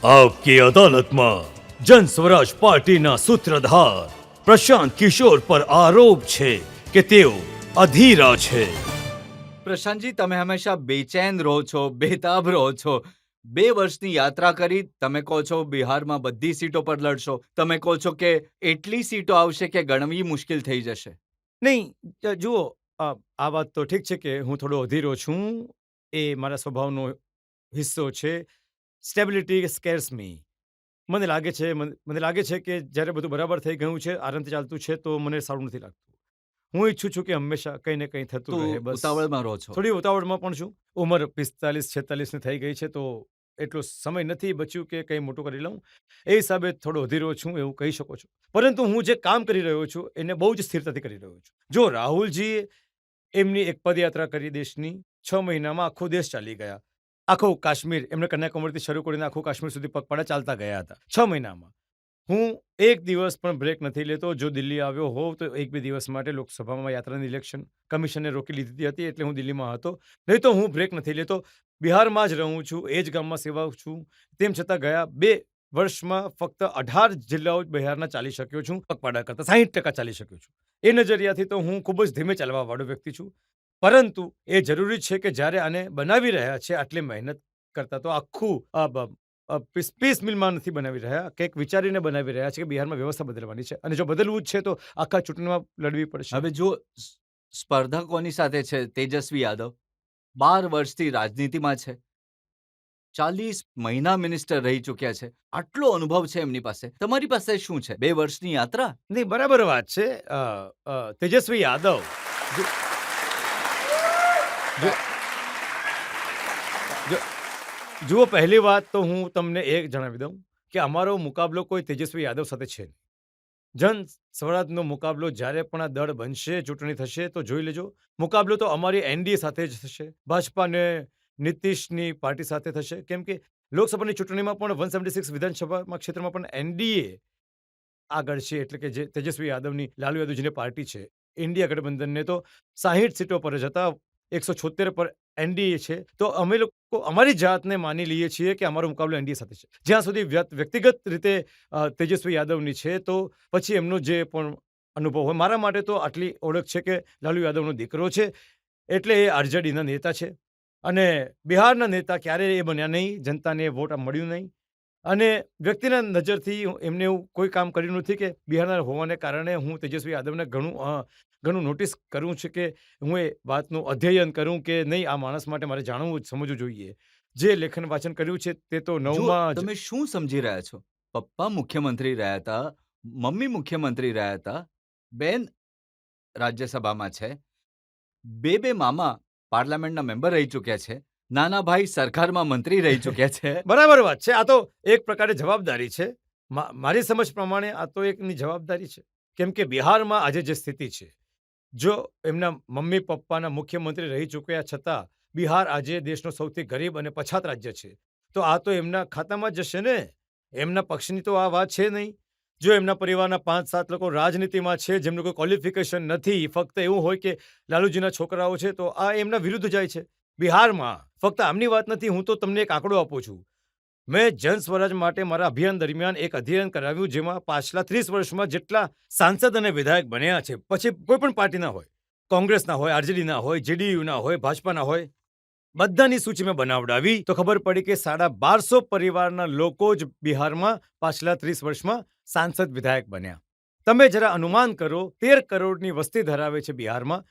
आपकी अदालत में जन स्वराज पार्टीना सूत्रधार प्रशांत किशोर पर आरोप છે કે તેઓ અધીરા છે। પ્રશાંતજી, તમે હંમેશા બેચેન રહો છો, બેતાબ રહો છો। 2 વર્ષની યાત્રા કરી, તમે કહો છો બિહારમાં બધી સીટો પર લડશો, તમે કહો છો કે એટલી સીટો આવશે કે ગણવી મુશ્કેલ થઈ જશે। નહીં, જુઓ, આ વાત તો ઠીક છે કે હું થોડો અધીરો છું, એ મારા સ્વભાવનો હિસ્સો છે। સ્ટેબિલિટી સ્કેર્સ મી। મને લાગે છે કે જ્યારે બધું બરાબર થઈ ગયું છે, આરામથી ચાલતું છે, તો મને સારું નથી લાગતું। હું ઈચ્છું છું કે હંમેશા કંઈ ને કંઈ થતું તો રહે, બસ। ઉતાવળમાં રહો છો। થોડી ઉતાવળમાં પણ છું। ઉંમર 45-46ની થઈ ગઈ છે, તો એટલો સમય નથી બચ્યું કે કંઈ મોટું કરી લઉં। એ હિસાબે થોડો અધીરો છું, એવું કહી શકો છો। પરંતુ હું જે કામ કરી રહ્યો છું, એને બહુ જ સ્થિરતાથી કરી રહ્યો છું। જો રાહુલજી એમની એક પદયાત્રા કરી દેશની, 6 મહિનામાં આખો દેશ ચાલી ગયા। આખું કાશ્મીર, એમણે કન્યાકુમારીથી શરૂ કરીને આખું કાશ્મીર સુધી પગપાળા ચાલતા ગયા હતા 6 મહિનામાં। હું એક દિવસ પણ બ્રેક નથી લેતો। જો દિલ્હી આવ્યો હોઉં તો 1-2 દિવસ માટે લોકસભામાં યાત્રાની ઇલેક્શન કમિશને રોકી લીધી હતી, એટલે હું દિલ્હીમાં હતો। નહીં તો હું બ્રેક નથી લેતો। બિહારમાં જ રહું છું, એ જ ગામમાં સેવા છું। તેમ છતાં ગયા 2 વર્ષમાં ફક્ત 18 જિલ્લાઓ જ બિહારના ચાલી શક્યો છું, પગપાળા કરતાં 60% ચાલી શક્યો છું। એ નજરિયાથી તો હું ખૂબ જ ધીમે ચાલવાવાળો વ્યક્તિ છું। પરંતુ એ જરૂરી છે કે જ્યારે આને બનાવી રહ્યા છે, આટલી મહેનત કરતા તો આખું પીસ મિલમાં નથી બનાવી રહ્યા, કંઈક વિચારીને બનાવી રહ્યા છે કે બિહારમાં વ્યવસ્થા બદલવાની છે, અને જો બદલવું જ છે તો આખા ચૂંટણીમાં લડવી પડશે। હવે જો સ્પર્ધા કોની સાથે છે? તેજસ્વી યાદવ 12 વર્ષથી રાજનીતિમાં છે, 40 મહિના મિનિસ્ટર રહી ચૂક્યા છે, આટલો અનુભવ છે એમની પાસે। તમારી પાસે શું છે? 2 વર્ષની યાત્રા? નહીં, બરાબર વાત છે। તેજસ્વી યાદવ, જો- જો- જો- જુઓ, પહેલી વાત તો હું તમને એ જણાવી દઉં કે અમારો મુકાબલો કોઈ તેજસ્વી યાદવ સાથે છે નહીં। જન સ્વરાજનો મુકાબલો જ્યારે પણ આ દળ બનશે, ચૂંટણી થશે, તો જોઈ લેજો। મુકાબલો તો અમારી એનડીએ સાથે જ થશે, ભાજપા ને નીતિશની પાર્ટી સાથે થશે। કેમ કે લોકસભાની ચૂંટણીમાં પણ 176 વિધાનસભામાં ક્ષેત્રમાં પણ એનડીએ આગળ છે, એટલે કે જે તેજસ્વી યાદવની, લાલુ યાદવજીની પાર્ટી છે, ઇન્ડિયા ગઠબંધનને તો 60 સીટો પર જ હતા, 176 પર એનડીએ છે। તો અમે લોકો અમારી જાતને માની લઈએ છીએ કે અમારો મુકાબલો એનડીએ સાથે છે। જ્યાં સુધી વ્યક્તિગત રીતે તેજસ્વી યાદવની છે, તો પછી એમનો જે પણ અનુભવ હોય, મારા માટે તો આટલી ઓળખ છે કે લાલુ યાદવનો દીકરો છે, એટલે એ આરજેડીના નેતા છે, અને બિહારના નેતા ક્યારેય એ બન્યા નહીં, જનતાને વોટ મળ્યું નહીં। અને વ્યક્તિના નજરથી એમને એવું કોઈ કામ કર્યું નથી કે બિહારના હોવાને કારણે હું તેજસ્વી યાદવને ઘણું નોટિસ કરું છું કે હું એ વાતનું અધ્યયન કરું કે નહીં, આ માણસ માટે મારે જાણવું સમજવું જોઈએ। જે લેખન વાંચન કર્યું છે તે તો જો 9માં જ। તમે શું સમજી રહ્યા છો? પપ્પા મુખ્યમંત્રી રહ્યા હતા, મમ્મી મુખ્યમંત્રી રહ્યા હતા, બેન રાજ્યસભામાં છે, બે મામા પાર્લામેન્ટના મેમ્બર રહી ચૂક્યા છે, નાના ભાઈ સરકારમાં મંત્રી રહી ચૂક્યા છે। બરાબર વાત છે। આ તો એક પ્રકારે જવાબદારી છે। મારી સમજ પ્રમાણે આ તો એકની જવાબદારી છે। કેમ કે બિહારમાં આજે જે સ્થિતિ છે, જો એમના મમ્મી પપ્પાના મુખ્યમંત્રી રહી ચૂક્યા છતાં બિહાર આજે દેશનો સૌથી ગરીબ અને પછાત રાજ્ય છે, તો આ તો એમના ખાતામાં જ જશે ને। એમના પક્ષની તો આ વાત છે નહીં। જો એમના પરિવારના 5-7 લોકો રાજનીતિમાં છે, જેમનું કોઈ ક્વોલિફિકેશન નથી, ફક્ત એવું હોય કે લાલુજીના છોકરાઓ છે, તો આ એમના વિરુદ્ધ જાય છે। બિહારમાં ફક્ત આમની વાત નથી, હું તો તમને એક આંકડો આપું છું। મેં જન સ્વરાજ માટે મારા અભિયાન દરમિયાન એક અધ્યયન કરાવ્યું, જેમાં પાછલા 30 વર્ષમાં જેટલા સાંસદ અને વિધાયક બન્યા છે, પછી કોઈ પણ પાર્ટીના હોય, કોંગ્રેસના હોય, આરજેડીના હોય, જેડીયુના હોય, ભાજપાના હોય, બધાની સૂચિ મેં બનાવડાવી, તો ખબર પડી કે 1250 પરિવારના લોકો જ બિહારમાં પાછલા 30 વર્ષમાં સાંસદ વિધાયક બન્યા। તમે જરા અનુમાન કરો, 13 કરોડની વસ્તી ધરાવે છે બિહારમાં,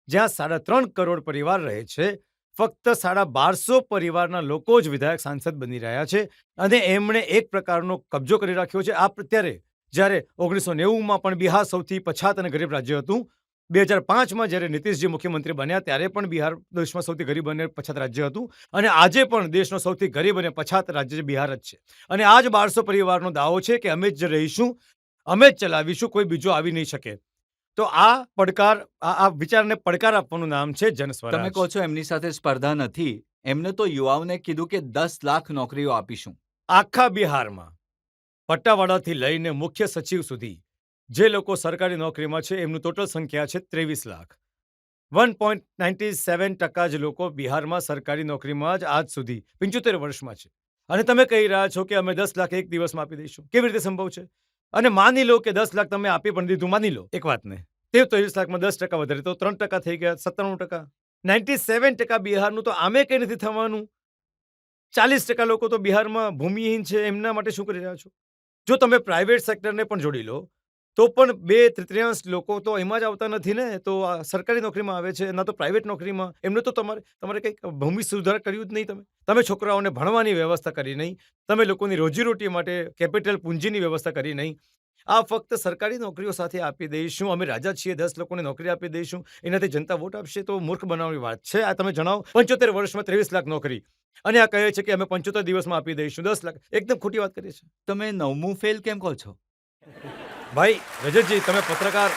જ્યાં 3.5 કરોડ પરિવાર રહે છે, ફક્ત 1250 પરિવારના લોકો જ વિધાયક સાંસદ બની રહ્યા છે, અને એમણે એક પ્રકારનો કબજો કરી રાખ્યો છે। ત્યારે જ્યારે 1990માં પણ બિહાર સૌથી પછાત અને ગરીબ રાજ્ય હતું, 2005માં જ્યારે નીતિશજી મુખ્યમંત્રી બન્યા ત્યારે પણ બિહાર દેશમાં સૌથી ગરીબ અને પછાત રાજ્ય હતું, અને આજે પણ દેશનો સૌથી ગરીબ અને પછાત રાજ્ય બિહાર જ છે। અને આ જ 1200 પરિવારનો દાવો છે કે અમે જ રહીશું, અમે જ ચલાવીશું, કોઈ બીજો આવી નહીં શકે। તો આ પડકાર, આ વિચારને પડકાર આપવાનું નામ છે જન સ્વરાજ। તમે કહો છો એમની સાથે સ્પર્ધા નથી, એમને તો યુવાઓને કીધું કે 10 લાખ નોકરીઓ આપીશું। આખા બિહારમાં પટ્ટાવાળાથી લઈને મુખ્ય સચિવ સુધી જે લોકો સરકારી નોકરીમાં છે, એમનું ટોટલ સંખ્યા છે 23 લાખ। 1.97% જ લોકો બિહારમાં સરકારી નોકરીમાં જ આજ સુધી 75 વર્ષમાં છે। અને તમે કહી રહ્યા છો કે અમે 10 લાખ એક દિવસમાં આપી દઈશું. કેવી રીતે સંભવ છે? અને માની લો કે 10 લાખ તમે આપી પણ દીધું, માની લો એક વાતને. તે 23 લાખમાં 10% વધારે તો 3% થઈ ગયા, 97%. 97% બિહારનું તો આમે કંઈ નથી થવાનું. 40% લોકો તો બિહારમાં ભૂમિહીન છે, એમના માટે શું કરી રહ્યા છો? જો તમે પ્રાઇવેટ સેક્ટરને પણ જોડી લો, તો પણ 2/3 લોકો તો એમાં જ આવતા નથી ને, તો આ સરકારી નોકરીમાં આવે છે, ના તો પ્રાઇવેટ નોકરીમાં. એમને તો તમારે કંઈક ભૂમિ સુધાર કર્યું જ નહીં તમે. તમે છોકરાઓને ભણવાની વ્યવસ્થા કરી નહીં. તમે લોકોની રોજીરોટી માટે કેપિટલ પૂંજીની વ્યવસ્થા કરી નહીં. આ ફક્ત સરકારી નોકરીઓ સાથે આપી દઈશું, અમે રાજા છીએ, 10 લોકોને નોકરી આપી દઈશું, એનાથી જનતા વોટ આપશે, તો મૂર્ખ બનાવવાની વાત છે. આ તમે જણાવો, 75 વર્ષમાં 23 લાખ નોકરી. અને આ કહે છે કે અમે 75 દિવસમાં આપી દઈશું 10 લાખ. એકદમ ખોટી વાત કરી છે. તમે 9મું ફેલ કેમ કહો છો? ભાઈ રજતજી, તમે પત્રકાર,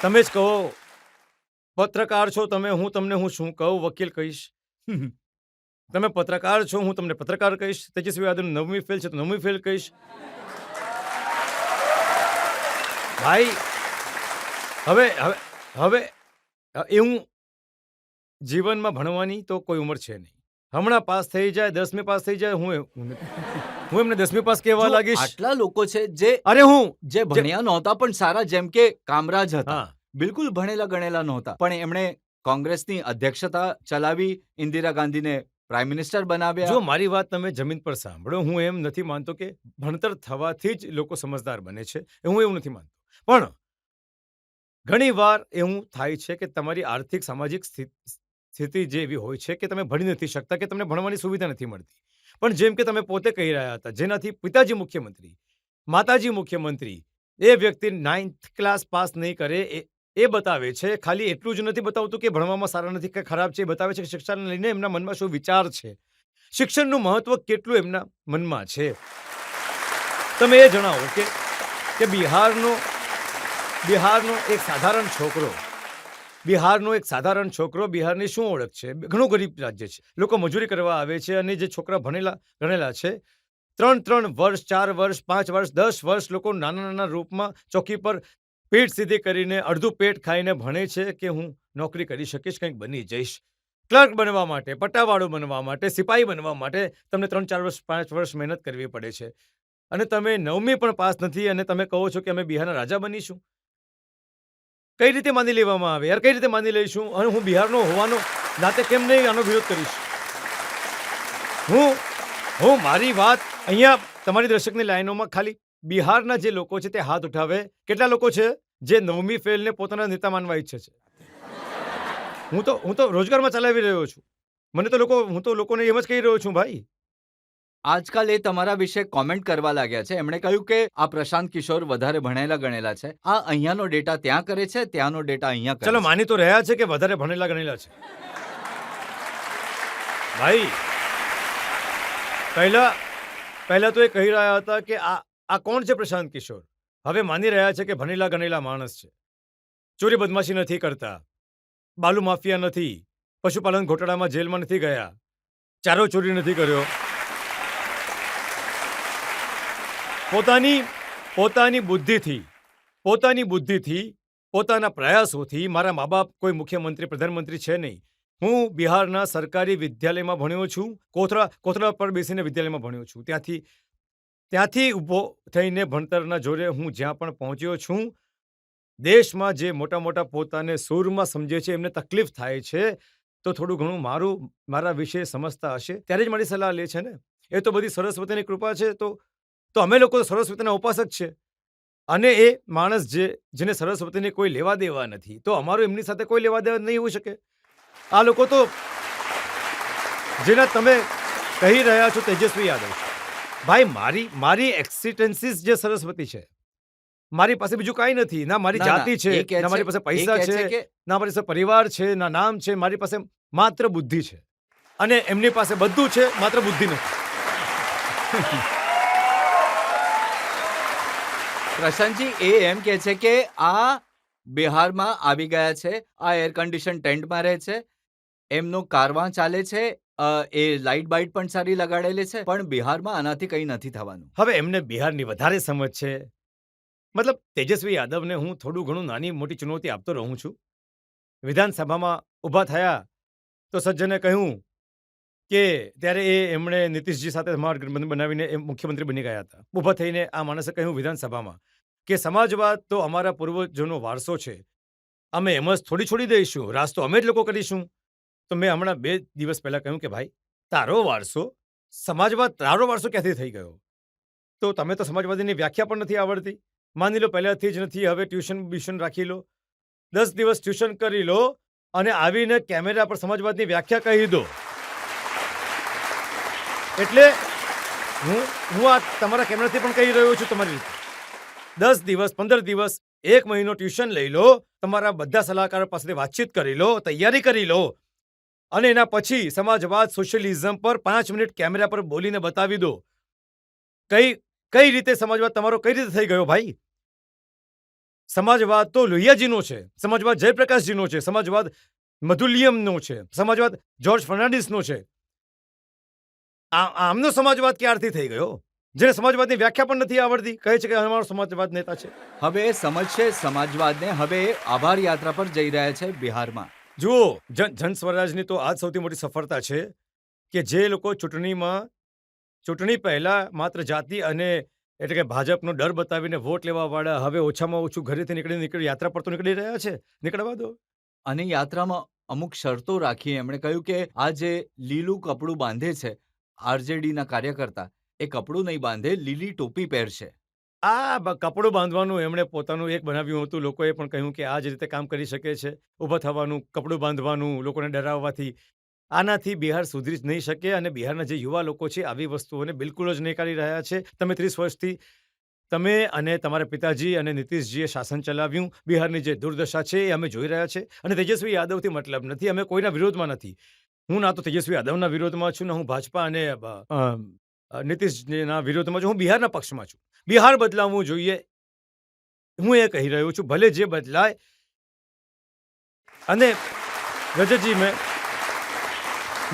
તમે જ કહો. પત્રકાર છો તમે, હું શું કહું? વકીલ કહીશ. તમે પત્રકાર છો, હું તમને પત્રકાર કહીશ. તેજસ્વી યાદવનું 9મી ફેલ છે તો 9મી ફેલ કહીશ. ભાઈ હવે હવે હવે એવું જીવનમાં ભણવાની તો કોઈ ઉંમર છે નહીં. હમણાં પાસ થઈ જાય, 10મી પાસ થઈ જાય, હું એમને 10મી પાસ કહેવા જો લાગીશ. આટલા લોકો છે જે અરે હું જે ભણ્યા નહોતા પણ સારા, જેમ કે કામરાજ હતા. હા, બિલકુલ ભણેલા ગણેલા નહોતા, પણ એમણે કોંગ્રેસની અધ્યક્ષતા ચલાવી, ઇન્દિરા ગાંધીને પ્રાઇમ મિનિસ્ટર બનાવ્યા. જો મારી વાત તમે જમીન પર સાંભળો, હું એમ નથી માનતો કે ભણતર થવાથી જ લોકો સમજદાર બને છે. હું એવું નથી માનતો. પણ ઘણીવાર એવું થાય છે કે તમારી આર્થિક સામાજિક સ્થિતિ જે એવી હોય છે કે તમે ભણી નથી શકતા, કે તમને ભણવાની સુવિધા નથી મળતી. પણ જેમ કે તમે પોતે કહી રહ્યા હતા, જેનાથી પિતાજી મુખ્યમંત્રી, માતાજી મુખ્યમંત્રી, એ વ્યક્તિ 9th ક્લાસ પાસ નહીં કરે, એ બતાવે છે. ખાલી એટલું જ નથી બતાવતું કે ભણવામાં સારા નથી કે ખરાબ છે, એ બતાવે છે કે શિક્ષાને લઈને એમના મનમાં શું વિચાર છે, શિક્ષણનું મહત્વ કેટલું એમના મનમાં છે. તમે એ જણાવો કે બિહારનો એક સાધારણ છોકરો, બિહારની શું ઓળખ છે? ઘણું ગરીબ રાજ્ય છે. લોકો મજૂરી કરવા આવે છે, અને જે છોકરા ભણેલા ગણેલા છે, 3 વર્ષ, 4 વર્ષ, 5 વર્ષ, 10 વર્ષ લોકો નાના રૂપમાં ચોકી પર પીઠ સીધી કરીને અડધું પેટ ખાઈને ભણે છે કે હું નોકરી કરી શકીશ, કંઈક બની જઈશ. ક્લર્ક બનવા માટે, પટ્ટાવાળો બનવા માટે, સિપાહી બનવા માટે તમને 3-4 વર્ષ, 5 વર્ષ મહેનત કરવી પડે છે. અને તમે 9મી પણ પાસ નથી અને તમે કહો છો કે અમે બિહારના રાજા બનીશું. કઈ રીતે માની લેવામાં આવે યાર? કઈ રીતે માની લઈશું? અને હું બિહારનો હોવાનો નાતે કેમ નહીં આનો વિરોધ કરીશ? હું મારી વાત અહીંયા તમારી દર્શકની લાઈનોમાં ખાલી બિહારના જે લોકો છે તે હાથ ઉઠાવે. કેટલા લોકો છે જે 9મી ફેલને પોતાના નેતા માનવા ઈચ્છે છે? હું તો રોજગારમાં ચલાવી રહ્યો છું. હું તો લોકોને એમ જ કહી રહ્યો છું ભાઈ. આજકાલ એ તમારા વિશે કોમેન્ટ કરવા લાગ્યા છે. એમણે કહ્યું કે આ પ્રશાંત કિશોર વધારે ભણેલા ગણેલા છે. આ અહીંયાનો ડેટા ત્યાં કરે છે, ત્યાંનો ડેટા અહીંયા કરે ચલો છે. માની તો રહ્યા છે કે વધારે ભણેલા ગણેલા છે. ભાઈ પહેલા તો એ કહી રહ્યા હતા કે આ કોણ છે પ્રશાંત કિશોર? હવે માની રહ્યા છે કે ભણેલા ગણેલા માણસ છે. ચોરી બદમાશી નથી કરતા, બાલુ માફિયા નથી, પશુપાલન ઘોટાળામાં જેલમાં નથી ગયા, ચારો ચોરી નથી કર્યો. પોતાની બુદ્ધિથી, પોતાના પ્રયાસોથી, મારા મા બાપ કોઈ મુખ્યમંત્રી, પ્રધાનમંત્રી છે નહીં. હું બિહારના સરકારી વિદ્યાલયમાં ભણ્યો છું. કોથળા પર બેસીને વિદ્યાલયમાં ભણ્યો છું. ત્યાંથી ઊભો થઈને ભણતરના જોરે હું જ્યાં પણ પહોંચ્યો છું. દેશમાં જે મોટા પોતાને સૂરમાં સમજે છે, એમને તકલીફ થાય છે, તો થોડું ઘણું મારા વિશે સમજતા હશે, ત્યારે જ મારી સલાહ લે છે ને. એ તો બધી સરસ્વતીની કૃપા છે. તો અમે લોકો સરસ્વતીના ઉપાસક છે. અને એ માણસ જેને સરસ્વતીને કોઈ લેવા દેવા નથી, તો અમારું એમની સાથે કોઈ લેવા દેવા નહીં હોઈ શકે. આ લોકો તો જેના તમે કહી રહ્યા છો તેજસ્વી યાદવ, ભાઈ મારી એક્સિસ્ટન્સીસ જે સરસ્વતી છે. મારી પાસે બીજું કાંઈ નથી. ના મારી જાતિ છે, ના મારી પાસે પૈસા છે, ના મારી પાસે પરિવાર છે, ના નામ છે. મારી પાસે માત્ર બુદ્ધિ છે. અને એમની પાસે બધું છે, માત્ર બુદ્ધિ નથી. પ્રશાંતજી એ એમ કહે છે કે આ બિહારમાં આવી ગયા છે, આ એર કન્ડિશન ટેન્ટમાં રહે છે, એમનો કારવાં ચાલે છે, એ લાઇટ બાઇટ પણ સારી લગાડેલી છે, પણ બિહારમાં આનાથી કંઈ નથી થવાનું. હવે એમને બિહારની વધારે સમજ છે. મતલબ તેજસ્વી યાદવને હું થોડું ઘણું નાની મોટી ચુનૌતી આપતો રહું છું. વિધાનસભામાં ઊભા થયા તો સજ્જને કહ્યું કે ત્યારે એમણે નીતિશજી સાથે મહાગઠબંધન બનાવીને એ મુખ્યમંત્રી બની ગયા હતા. ઊભા થઈને આ માણસે કહ્યું વિધાનસભામાં કે સમાજવાદ તો અમારા પૂર્વજોનો વારસો છે. અમે એમ જ થોડી છોડી દઈશું. રાજ તો અમે જ લોકો કરીશું. તો મેં હમણાં 2 દિવસ પહેલા કહ્યું કે ભાઈ તારો વારસો, સમાજવાદ તારો વારસો ક્યાંથી થઈ ગયો? તો તમે તો સમાજવાદીની વ્યાખ્યા પણ નથી આવડતી. માની લો પહેલાથી જ નથી, હવે ટ્યુશન રાખી લો. 10 દિવસ ટ્યુશન કરી લો અને આવીને કેમેરા પર સમાજવાદની વ્યાખ્યા કહી દો. એટલે હું આ તમારા કેમેરાથી પણ કહી રહ્યો છું તમારી રીતે. 10 દિવસ, 15 દિવસ, 1 મહિનો ટ્યુશન લઈ લો, તમારા બધા સલાહકારો પાસેથી વાતચીત કરી લો, તૈયારી કરી લો અને એના પછી સમાજવાદ, સોશિયલિઝમ પર 5 મિનિટ કેમેરા પર બોલીને બતાવી દો. કઈ રીતે સમાજવાદ તમારો કઈ રીતે થઈ ગયો ભાઈ? સમાજવાદ તો લોહિયાજીનો છે, સમાજવાદ જયપ્રકાશજીનો છે, સમાજવાદ મધુલિયમનો છે, સમાજવાદ જ્યોર્જ ફર્નાન્ડિસનો છે. આમનો સમાજવાદ ક્યારથી થઈ ગયો? જેને સમાજવાદની વ્યાખ્યા પણ નથી આવડતી, કહે છે કે અમારો સમાજવાદ નેતા છે. હવે એ સમજશે સમાજવાદને. હવે એ આભાર યાત્રા પર જઈ રહ્યા છે બિહારમાં. જુઓ, જન સ્વરાજની તો આજ સૌથી મોટી સફળતા છે કે જે લોકો ચૂંટણી પહેલા માત્ર જાતિ અને એટલે કે ભાજપનો ડર બતાવીને વોટ લેવા વાળા હવે ઓછામાં ઓછું ઘરેથી નીકળી યાત્રા પર તો નીકળી રહ્યા છે. નીકળવા દો. અને યાત્રામાં અમુક શરતો રાખી. એમણે કહ્યું કે આ જે લીલું કપડું બાંધે છે આરજેડીના કાર્યકર્તા, એ કપડું નહીં બાંધે, લીલી ટોપી પહેરશે. કપડું બાંધવાનું એમણે પોતાનું એક બનાવ્યું હતું. લોકોએ પણ કહ્યું કે આ જ રીતે કામ કરી શકે છે. ઊભા થવાનું, કપડું બાંધવાનું, લોકોને ડરાવવાથી. આનાથી બિહાર સુધરી જ નહીં શકે અને બિહારના જે યુવા લોકો છે આવી વસ્તુઓને બિલકુલ જ નકારી રહ્યા છે. તમે 30 વર્ષથી તમે અને તમારા પિતાજી અને નીતિશજીએ શાસન ચલાવ્યું. બિહારની જે દુર્દશા છે એ અમે જોઈ રહ્યા છે અને તેજસ્વી યાદવથી મતલબ નથી. અમે કોઈના વિરોધમાં નથી. હું ના તો તેજસ્વી યાદવના વિરોધમાં છું, ના હું ભાજપા અને નીતિશજીના વિરોધમાં છું. હું બિહારના પક્ષમાં છું. બિહાર બદલાવવું જોઈએ. હું એ કહી રહ્યો છું, ભલે જે બદલાય. અને રજતજી,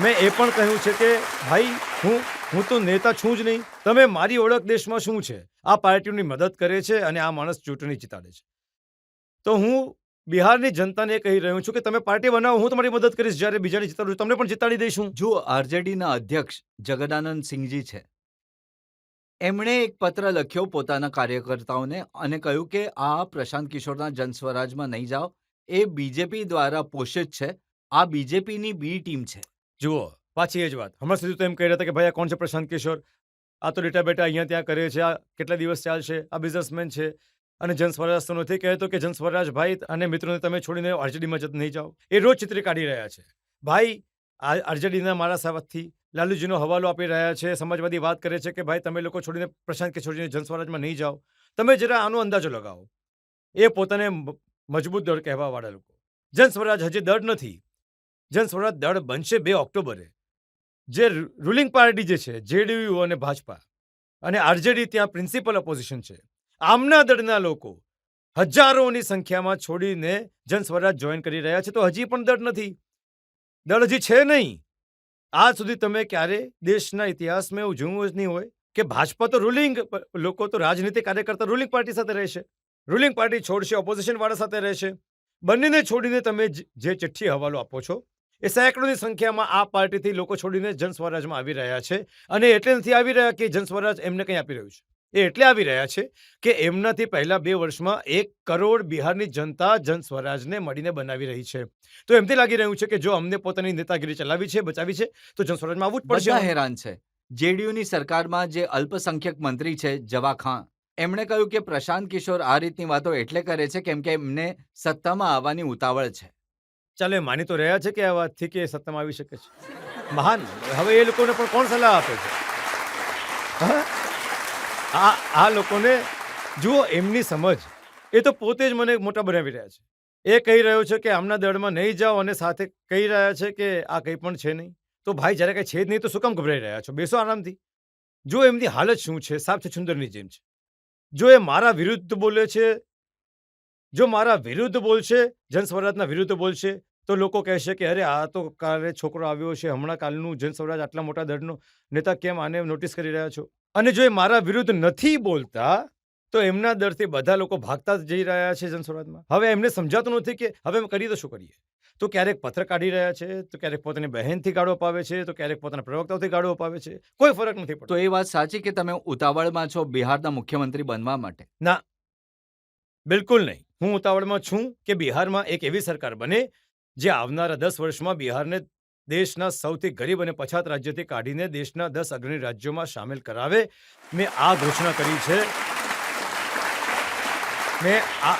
મેં એ પણ કહ્યું છે કે ભાઈ હું તો નેતા છું જ નહીં. તમે મારી ઓળખ દેશમાં શું છે? આ પાર્ટીની મદદ કરે છે અને આ માણસ ચૂંટણી જીતાડે છે. તો હું બિહારની જનતાને કહી રહ્યો છું કે તમે પાર્ટી બનાવો, હું તમારી મદદ કરીશ. જ્યારે બીજાને જીતાડું તમને પણ જીતાડી દઈશું. જો આરજેડીના અધ્યક્ષ જગદાનંદ સિંહજી છે, એમણે એક પત્ર લખ્યો પોતાના કાર્યકર્તાઓને અને કહ્યું કે આ પ્રશાંત કિશોરના જનસ્વરાજમાં નહીં જાઓ. એ બીજેપી દ્વારા પોષિત છે. આ બીજેપીની બી ટીમ છે. જુઓ, પાછી એ જ વાત. હમણાં સુધી તો એમ કહી રહ્યા હતા કે ભાઈ આ કોણ છે પ્રશાંત કિશોર? આ તો ડેટા બેટા અહીંયા ત્યાં કરે છે. આ કેટલા દિવસ ચાલશે? આ બિઝનેસમેન છે. અને જન સ્વરાજ તો નથી કહેતો કે જન સ્વરાજ ભાઈ અને મિત્રોને તમે છોડીને આરજેડીમાં નહીં જાઓ. એ રોજ ચિત્રી કાઢી રહ્યા છે. ભાઈ આરજેડીના મારા સાથથી લાલુજીનો હવાલો આપી રહ્યા છે. સમાજવાદી વાત કરે છે કે ભાઈ તમે લોકો છોડીને પ્રશાંત કિશોરજીને જન સ્વરાજમાં નહીં જાઓ. તમે જરા આનો અંદાજો લગાવો. એ પોતાને મજબૂત દળ કહેવાવાળા લોકો. જન સ્વરાજ હજી દળ નથી. જન સ્વરાજ દળ બનશે 2 ઓક્ટોબરે. જે રૂલિંગ પાર્ટી જે છે જેડીયુ અને ભાજપા અને આરજેડી ત્યાં પ્રિન્સિપલ ઓપોઝિશન છે. આમના દળના લોકો હજારોની સંખ્યામાં છોડીને જન સ્વરાજ જોઈન કરી રહ્યા છે. તો હજી પણ દળ નથી. દળ હજી છે નહીં. આજ સુધી તમે ક્યારે દેશના ઇતિહાસમાં એવું જોયું જ નહીં હોય કે ભાજપા તો રૂલિંગ લોકો તો રાજનીતિ કાર્યકર્તા રૂલિંગ પાર્ટી સાથે રહેશે. રૂલિંગ પાર્ટી છોડશે, ઓપોઝિશન વાળા સાથે રહેશે. બંનેને છોડીને તમે જે ચિઠ્ઠી હવાલો આપો છો એ સેંકડોની સંખ્યામાં આ પાર્ટીથી લોકો છોડીને જન સ્વરાજમાં આવી રહ્યા છે. અને એટલે નથી આવી રહ્યા કે જન સ્વરાજ એમને કંઈ આપી રહ્યું છે. એ એટલે આવી રહ્યા છે કે એમનાથી પહેલા 2 વર્ષમાં 1 કરોડ બિહારની જનતા જન સ્વરાજને મળીને બનાવી રહી છે. તો એમથી લાગી રહ્યું છે કે જો અમને પોતાની નેતાગીરી ચલાવી છે, બચાવી છે, તો જન સ્વરાજમાં આવવું જ પડશે. બધા હેરાન છે. જેડીયુની સરકારમાં જે અલ્પસંખ્યક મંત્રી છે જવા ખાન, એમણે કહ્યું કે પ્રશાંત કિશોર આ રીતની વાતો એટલે કરે છે કેમ કે એમને સત્તામાં આવવાની ઉતાવળ છે. ચાલો, એ માની તો રહ્યા છે કે આ વાતથી કે સત્તામાં આવી શકે છે. મહાન. હવે એ લોકોને પણ કોણ સલાહ આપે છે? આ લોકોને જુઓ, એમની સમજ એ તો પોતે જ મને મોટા બનાવી રહ્યા છે. એ કહી રહ્યો છે કે આમના દળમાં નહીં જાઓ અને સાથે કહી રહ્યા છે કે આ કંઈ પણ છે નહીં. તો ભાઈ જ્યારે કંઈ છે જ નહીં તો શું કામ ગભરાઈ રહ્યા છો? બેસો આરામથી. જો એમની હાલત શું છે, સાફ છે, છુંદરની જેમ છે. જો એ મારા વિરુદ્ધ બોલે છે, જો મારા વિરુદ્ધ બોલશે, જન સ્વરાજના વિરુદ્ધ બોલશે, તો લોકો કહેશે કે અરે આ તો કાલે છોકરો આવ્યો છે, હમણાં કાલનું જન સ્વરાજ આટલા મોટા દળનો નેતા, કેમ આને નોટિસ કરી રહ્યા છો? અને જો એ મારા વિરુદ્ધ નથી બોલતા તો એમના દરથી બધા લોકો ભાગતા જ જઈ રહ્યા છે જન સ્વરાજમાં. હવે એમને સમજાતું નથી કે હવે કરીએ તો શું કરીએ? તો ક્યારેક પત્ર કાઢી રહ્યા છે, તો ક્યારેક પોતાની બહેનથી ગાળો અપાવે છે, તો ક્યારેક પોતાના પ્રવક્તાઓથી ગાળો અપાવે છે. કોઈ ફરક નથી તો પડતો. એ વાત સાચી કે તમે ઉતાવળમાં છો બિહારના મુખ્યમંત્રી બનવા માટે? ના, બિલકુલ નહીં. હું ઉતાવળમાં છું કે બિહારમાં એક એવી સરકાર બને, જે આવનારા 10 વર્ષમાં બિહારને દેશના સૌથી ગરીબ અને પછાત રાજ્યથી કાઢીને દેશના 10 અગ્રણી રાજ્યોમાં શામેલ કરાવે. મેં આ ઘોષણા કરી છે. મેં આ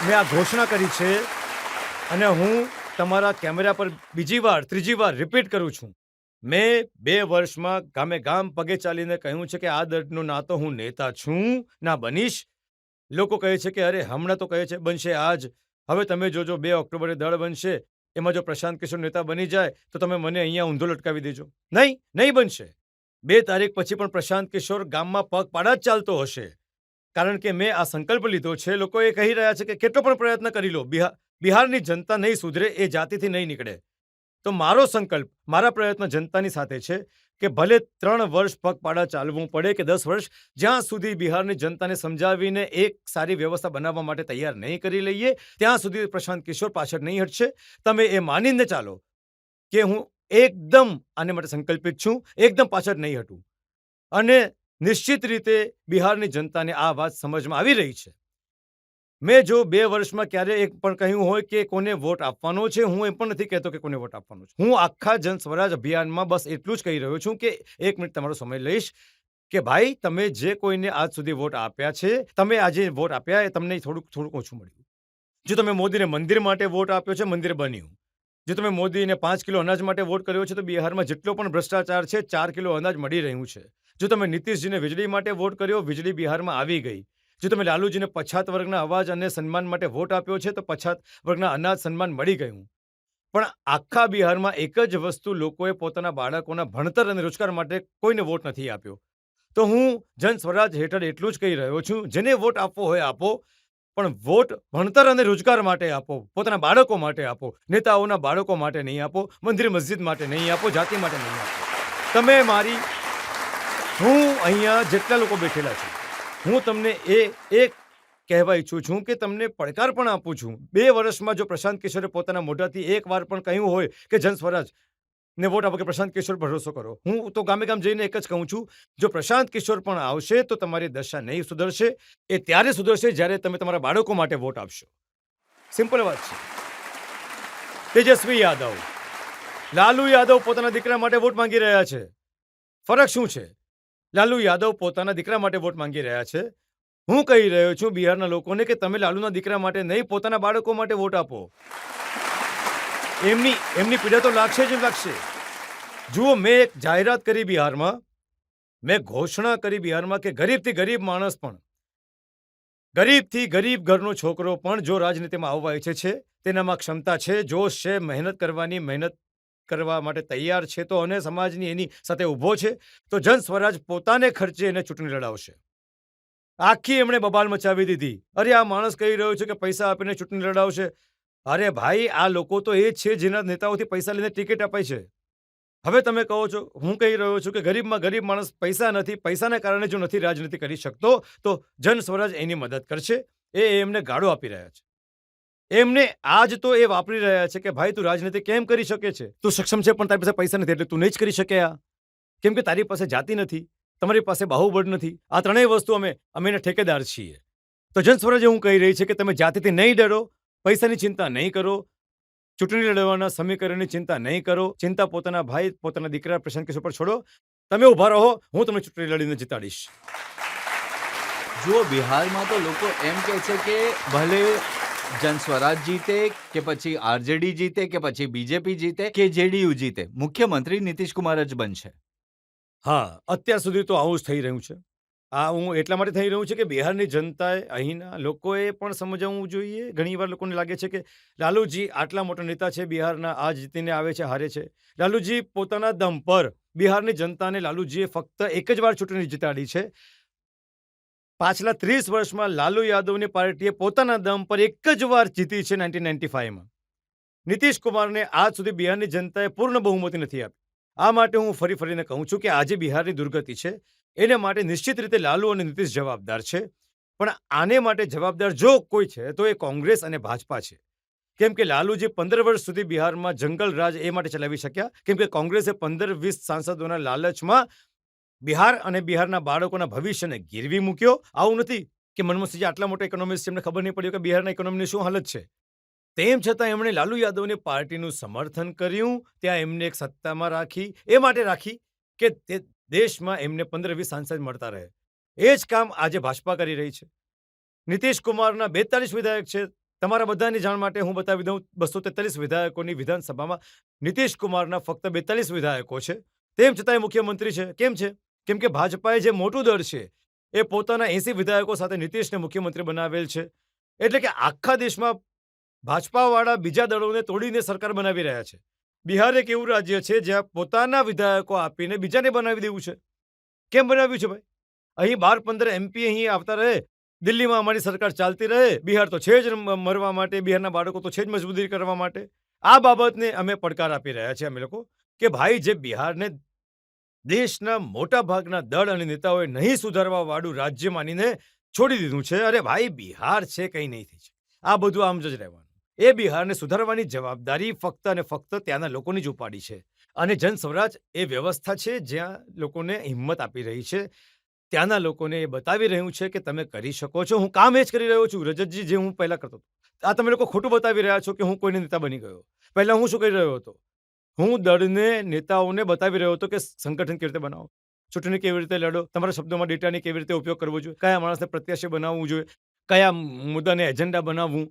મેં આ ઘોષણા કરી છે અને હું તમારા કેમેરા પર બીજી વાર, ત્રીજી વાર રિપીટ કરું છું. મેં 2 વર્ષમાં ગામે ગામ પગે ચાલીને કહ્યું છે કે આ દળનો ના તો હું નેતા છું, ના બનીશ. લોકો કહે છે કે અરે હમણાં તો કહે છે બનશે આજ. હવે તમે જોજો 2 ઓક્ટોબરે દળ બનશે. એમાં જો પ્રશાંત કિશોર નેતા બની જાય તો તમે મને અહીંયા ઊંધો લટકાવી દેજો. નહીં, નહીં બનશે. 2 તારીખ પછી પણ પ્રશાંત કિશોર ગામમાં પગપાળા જ ચાલતો હશે. કારણ કે મેં આ સંકલ્પ લીધો છે. લોકો એ કહી રહ્યા છે કે કેટલો પણ પ્રયત્ન કરી લો, બિહારની જનતા નહીં સુધરે, એ જાતિથી નહીં નીકળે. તો મારો સંકલ્પ, મારા પ્રયત્ન જનતાની સાથે છે કે ભલે 3 વર્ષ પગપાળા ચાલવું પડે કે 10 વર્ષ, જ્યાં સુધી બિહારની જનતાને સમજાવીને એક સારી વ્યવસ્થા બનાવવા માટે તૈયાર નહીં કરી લઈએ, ત્યાં સુધી પ્રશાંત કિશોર પાછળ નહીં હટશે. તમે એ માનીને ચાલો કે હું એકદમ આને માટે સંકલ્પિત છું, એકદમ પાછળ નહીં હટું. અને નિશ્ચિત રીતે બિહારની જનતાને આ વાત સમજમાં આવી રહી છે. મેં જો 2 વર્ષમાં ક્યારે એક પણ કહ્યું હોય કે કોને વોટ આપવાનો છે, હું એમ પણ નથી કહેતો કે કોને વોટ આપવાનો છે. હું આખા જન સ્વરાજ અભિયાનમાં બસ એટલું જ કહી રહ્યો છું કે 1 મિનિટ તમારો સમય લઈશ કે ભાઈ તમે જે કોઈને આજ સુધી વોટ આપ્યા છે, તમે આજે વોટ આપ્યા એ તમને થોડુંક ઓછું મળ્યું. જો તમે મોદીને મંદિર માટે વોટ આપ્યો છે, મંદિર બન્યું. જો તમે મોદીને 5 કિલો અનાજ માટે વોટ કર્યો છે, તો બિહારમાં જેટલો પણ ભ્રષ્ટાચાર છે, 4 કિલો અનાજ મળી રહ્યું છે. જો તમે નીતિશજીને વીજળી માટે વોટ કર્યો, વીજળી બિહારમાં આવી ગઈ. જો તમે લાલુજીને પછાત વર્ગના અવાજ અને સન્માન માટે વોટ આપ્યો છે, તો પછાત વર્ગના અનાજ સન્માન મળી ગયું. પણ આખા બિહારમાં એક જ વસ્તુ લોકોએ પોતાના બાળકોના ભણતર અને રોજગાર માટે કોઈને વોટ નથી આપ્યો. તો હું જન સ્વરાજ હેઠળ એટલું જ કહી રહ્યો છું, જેને વોટ આપવો હોય આપો, પણ વોટ ભણતર અને રોજગાર માટે આપો, પોતાના બાળકો માટે આપો, નેતાઓના બાળકો માટે નહીં આપો, મંદિર મસ્જિદ માટે નહીં આપો, જાતિ માટે નહીં આપો. તમે મારી, હું અહીંયા જેટલા લોકો બેઠેલા છે, હું તમને એક કહેવા ઈચ્છું છું કે તમને પડકાર પણ આપું છું. 2 વર્ષમાં જો પ્રશાંત કિશોરે પોતાના મોઢાથી એક વાર પણ કહ્યું હોય કે જન સ્વરાજ ને વોટ આપો કે પ્રશાંત કિશોર ભરોસો કરો, હું તો ગામે ગામ જઈને એક જ કહું છું, જો પ્રશાંત કિશોર પણ આવશે તો તમારી દશા નહીં સુધરશે. એ ત્યારે સુધરશે જ્યારે તમે તમારા બાળકો માટે વોટ આપશો. સિમ્પલ વાત છે. તેજસ્વી યાદવ, લાલુ યાદવ પોતાના દીકરા માટે વોટ માંગી રહ્યા છે. ફરક શું છે? લાલુ યાદવ પોતાના દીકરા માટે વોટ માંગી રહ્યા છે. હું કહી રહ્યો છું બિહારના લોકોને કે તમે લાલુના દીકરા માટે નહીં, પોતાના બાળકો માટે વોટ આપો. એમની પીડા તો લાગશે જ લાગશે. જુઓ, મેં એક જાહેરાત કરી બિહારમાં, મેં ઘોષણા કરી બિહારમાં કે ગરીબથી ગરીબ માણસ પણ, ગરીબથી ગરીબ ઘરનો છોકરો પણ જો રાજનીતિમાં આવવા ઈચ્છે છે, તેનામાં ક્ષમતા છે, જોશ છે, મહેનત કરવા માટે તૈયાર છે, તો અને સમાજની એની સાથે ઊભો છે, તો જન સ્વરાજ પોતાને ખર્ચે એને ચૂંટણી લડાવશે. આખી એમણે બબાલ મચાવી દીધી. અરે આ માણસ કહી રહ્યો છે કે પૈસા આપીને ચૂંટણી લડાવશે. અરે ભાઈ, આ લોકો તો એ જ છે જેના નેતાઓથી પૈસા લઈને ટિકિટ અપાય છે. હવે તમે કહો છો, હું કહી રહ્યો છું કે ગરીબમાં ગરીબ માણસ પૈસા નથી, પૈસાના કારણે જો નથી રાજનીતિ કરી શકતો, તો જન સ્વરાજ એની મદદ કરશે. એ એમને ગાળો આપી રહ્યા છે. એમને આજ તો એ વાપરી રહ્યા છે કે ભાઈ તું રાજનીતિ કેમ કરી શકે છે? તું સક્ષમ છે પણ તારી પાસે પૈસા નથી એટલે તું નહીં જ કરી શકે. આ કેમ કે તારી પાસે જાતિ નથી, તમારી પાસે બાહુબળ નથી. આ ત્રણેય વસ્તુ અમે એના ઠેકેદાર છીએ. તો જન સ્વરાજ હું કહી રહી છે કે તમે જાતિથી નહીં ડરો, પૈસાની ચિંતા નહીં કરો, ચૂંટણી લડવાના સમીકરણની ચિંતા નહીં કરો. ચિંતા પોતાના ભાઈ, પોતાના દીકરા પ્રશાંત કિશોર પર છોડો. તમે ઊભા રહો, હું તમને ચૂંટણી લડીને જીતાડીશ. જુઓ, બિહારમાં તો લોકો એમ કહે છે કે ભલે જન સ્વરાજ જીતે કે પછી આરજેડી જીતે કે પછી બીજેપી જીતે કે જેડીયુ જીતે, મુખ્યમંત્રી નીતિશ કુમાર જ બનશે. હા, અત્યાર સુધી તો આવું જ થઈ રહ્યું છે. આ હું એટલા માટે થઈ રહ્યું છે કે બિહારની જનતાએ, અહીંના લોકોએ પણ સમજાવવું જોઈએ. ઘણીવાર લોકોને લાગે છે કે લાલુજી આટલા મોટા નેતા છે બિહારના, આ જીતીને આવે છે, હારે છે. લાલુજી પોતાના દમ પર બિહારની જનતાને લાલુજીએ ફક્ત એક જ વાર ચૂંટણી જીતાડી છે. પાછલા 30 વર્ષમાં લાલુ યાદવની પાર્ટીએ પોતાના દમ પર એક જ વાર જીતી છે 1995માં. નીતિશ કુમારને આજ સુધી બિહારની જનતાએ પૂર્ણ બહુમતી નથી આપી. આ માટે હું ફરીને કહું છું કે આજે બિહારની દુર્ગતિ છે, એને માટે નિશ્ચિત રીતે લાલુ અને નીતિશ જવાબદાર છે. પણ આને માટે જવાબદાર જો કોઈ છે તો એ કોંગ્રેસ અને ભાજપા છે. કેમ કે લાલુજી 15 વર્ષ સુધી બિહારમાં જંગલ રાજ એ માટે ચલાવી શક્યા કેમ કે કોંગ્રેસે 15-20 સાંસદોના લાલચમાં બિહાર અને બિહારના બાળકોના ભવિષ્યને ગીરવી મૂક્યો. આવું નથી કે મનમોહનસિંહ આટલા મોટા ઇકોનોમિસ્ટ છે, એમને ખબર નહીં પડ્યું કે બિહારના ઇકોનોમીની શું હાલત છે. તેમ છતાં એમણે લાલુ યાદવની પાર્ટીનું સમર્થન કર્યું. ત્યાં એમને એક સત્તામાં રાખી, એ માટે રાખી કે તે દેશમાં એમને 15-20 સાંસદ મળતા રહે. એ જ કામ આજે ભાજપા કરી રહી છે. નીતિશ કુમારના 42 વિધાયક છે. તમારા બધાની જાણ માટે હું બતાવી દઉં, 243 વિધાયકોની વિધાનસભામાં નીતિશ કુમારના ફક્ત 42 વિધાયકો છે. તેમ છતાં એ મુખ્યમંત્રી છે. કેમ છે? કેમ કે ભાજપાએ જે મોટું દળ છે, એ પોતાના 80 વિધાયકો સાથે નીતિશને મુખ્યમંત્રી બનાવેલ છે. એટલે કે આખા દેશમાં ભાજપાવાળા બીજા દળોને તોડીને સરકાર બનાવી રહ્યા છે. બિહાર એક એવું રાજ્ય છે જ્યાં પોતાના વિધાયકો આપીને બીજાને બનાવી દેવું છે. કેમ બનાવ્યું છે ભાઈ? અહીં 12-15 એમપી અહીં આવતા રહે, દિલ્હીમાં અમારી સરકાર ચાલતી રહે. બિહાર તો છે જ મરવા માટે, બિહારના બાળકો તો છે જ મજબૂતી કરવા માટે. આ બાબતને અમે પડકાર આપી રહ્યા છીએ અમે લોકો કે ભાઈ જે બિહારને દેશના મોટા ભાગના દળ અને નેતાઓએ નહીં સુધારવા વાળું રાજ્ય માનીને છોડી દીધું છે. અરે ભાઈ બિહાર છે, કંઈ નહીં થઈ છે. આ બધું આમ જ રહેવાનું. એ બિહારને સુધારવાની જવાબદારી ફક્ત અને ફક્ત ત્યાંના લોકોની જ ઉપાડી છે. અને જન સ્વરાજ એ વ્યવસ્થા છે જ્યાં લોકોને હિંમત આપી રહી છે. ત્યાંના લોકોને એ બતાવી રહ્યું છે કે તમે કરી શકો છો. હું કામ એ જ કરી રહ્યો છું રજતજી, જે હું પહેલા કરતો હતો. આ તમે લોકો ખોટું બતાવી રહ્યા છો કે હું કોઈને નેતા બની ગયો. પહેલા હું શું કરી રહ્યો હતો? હું દળને, નેતાઓને બતાવી રહ્યો હતો કે સંગઠન કેવી રીતે બનાવો, ચૂંટણી કેવી રીતે લડો, તમારા શબ્દોમાં ડેટાની કેવી રીતે ઉપયોગ કરવો જોઈએ, કયા માણસને પ્રત્યાશી બનાવવું જોઈએ, કયા મુદ્દાને એજન્ડા બનાવવું.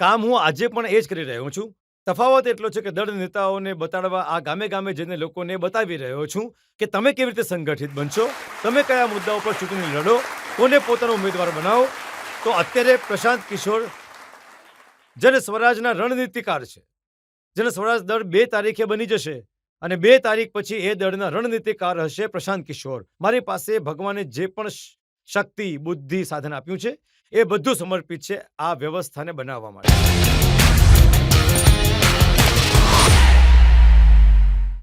કામ હું આજે પણ એ જ કરી રહ્યો છું. તફાવત એટલો છે કે દળ નેતાઓને બતાડવા આ ગામે ગામે જઈને લોકોને બતાવી રહ્યો છું કે તમે કેવી રીતે સંગઠિત બનશો, તમે કયા મુદ્દાઓ પર ચૂંટણી લડો, કોને પોતાનો ઉમેદવાર બનાવો. તો અત્યારે પ્રશાંત કિશોર જન સ્વરાજના રણનીતિકાર છે. જન સ્વરાજ દળ 2 તારીખે બની જશે અને 2 તારીખ પછી એ દળના રણનીતિકાર હશે પ્રશાંત કિશોર. મારી પાસે ભગવાને જે પણ શક્તિ, બુદ્ધિ, સાધન આપ્યું છે, એ બધું સમર્પિત છે આ વ્યવસ્થાને બનાવવા માટે.